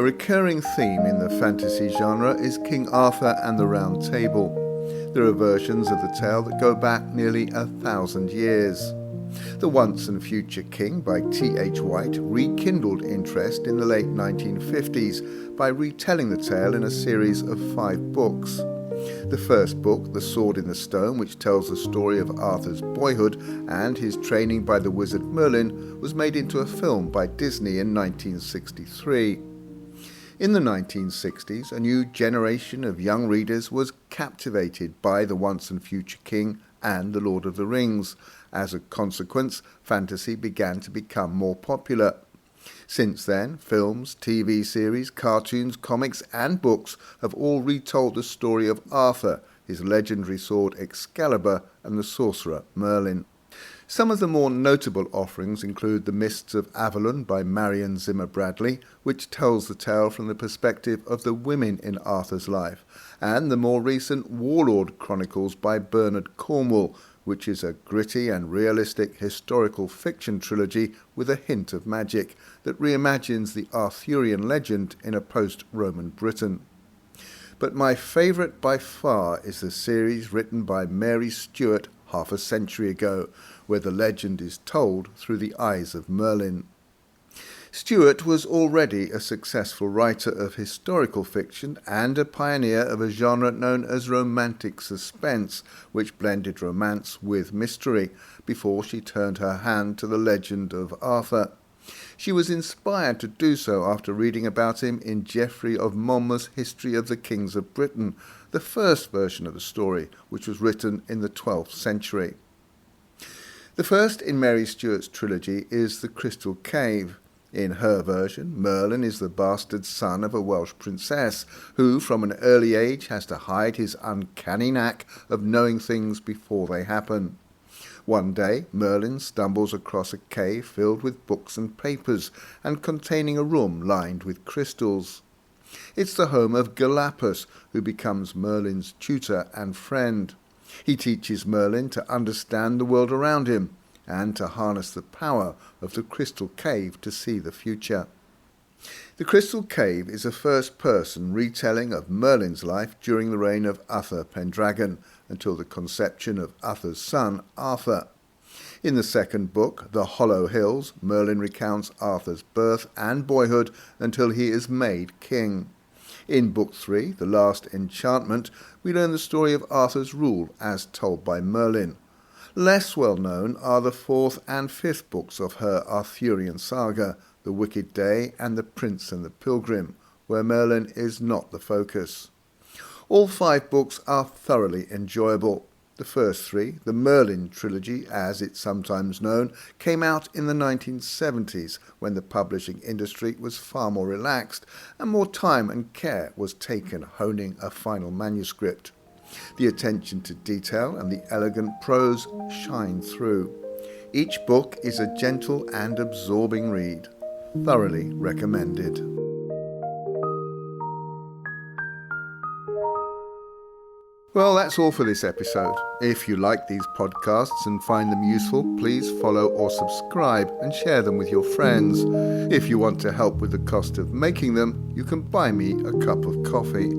A recurring theme in the fantasy genre is King Arthur and the Round Table. There are versions of the tale that go back nearly 1,000 years. The Once and Future King by T.H. White rekindled interest in the late 1950s by retelling the tale in a series of 5 books. The first book, The Sword in the Stone, which tells the story of Arthur's boyhood and his training by the wizard Merlin, was made into a film by Disney in 1963. In the 1960s, a new generation of young readers was captivated by The Once and Future King and The Lord of the Rings. As a consequence, fantasy began to become more popular. Since then, films, TV series, cartoons, comics and books have all retold the story of Arthur, his legendary sword Excalibur and the sorcerer Merlin. Some of the more notable offerings include The Mists of Avalon by Marion Zimmer Bradley, which tells the tale from the perspective of the women in Arthur's life, and the more recent Warlord Chronicles by Bernard Cornwell, which is a gritty and realistic historical fiction trilogy with a hint of magic that reimagines the Arthurian legend in a post-Roman Britain. But my favourite by far is the series written by Mary Stewart half a century ago, where the legend is told through the eyes of Merlin. Stewart was already a successful writer of historical fiction and a pioneer of a genre known as romantic suspense, which blended romance with mystery, before she turned her hand to the legend of Arthur. She was inspired to do so after reading about him in Geoffrey of Monmouth's History of the Kings of Britain, the first version of the story, which was written in the 12th century. The first in Mary Stewart's trilogy is The Crystal Cave. In her version, Merlin is the bastard son of a Welsh princess who, from an early age, has to hide his uncanny knack of knowing things before they happen. One day, Merlin stumbles across a cave filled with books and papers and containing a room lined with crystals. It's the home of Galapus, who becomes Merlin's tutor and friend. He teaches Merlin to understand the world around him and to harness the power of the Crystal Cave to see the future. The Crystal Cave is a first-person retelling of Merlin's life during the reign of Uther Pendragon, until the conception of Uther's son, Arthur. In the second book, The Hollow Hills, Merlin recounts Arthur's birth and boyhood until he is made king. In Book 3, The Last Enchantment, we learn the story of Arthur's rule as told by Merlin. Less well known are the 4th and 5th books of her Arthurian saga, The Wicked Day and The Prince and the Pilgrim, where Merlin is not the focus. All 5 books are thoroughly enjoyable. The first 3, the Merlin Trilogy, as it's sometimes known, came out in the 1970s when the publishing industry was far more relaxed and more time and care was taken honing a final manuscript. The attention to detail and the elegant prose shine through. Each book is a gentle and absorbing read. Thoroughly recommended. Well, that's all for this episode. If you like these podcasts and find them useful, please follow or subscribe and share them with your friends. If you want to help with the cost of making them, you can buy me a cup of coffee.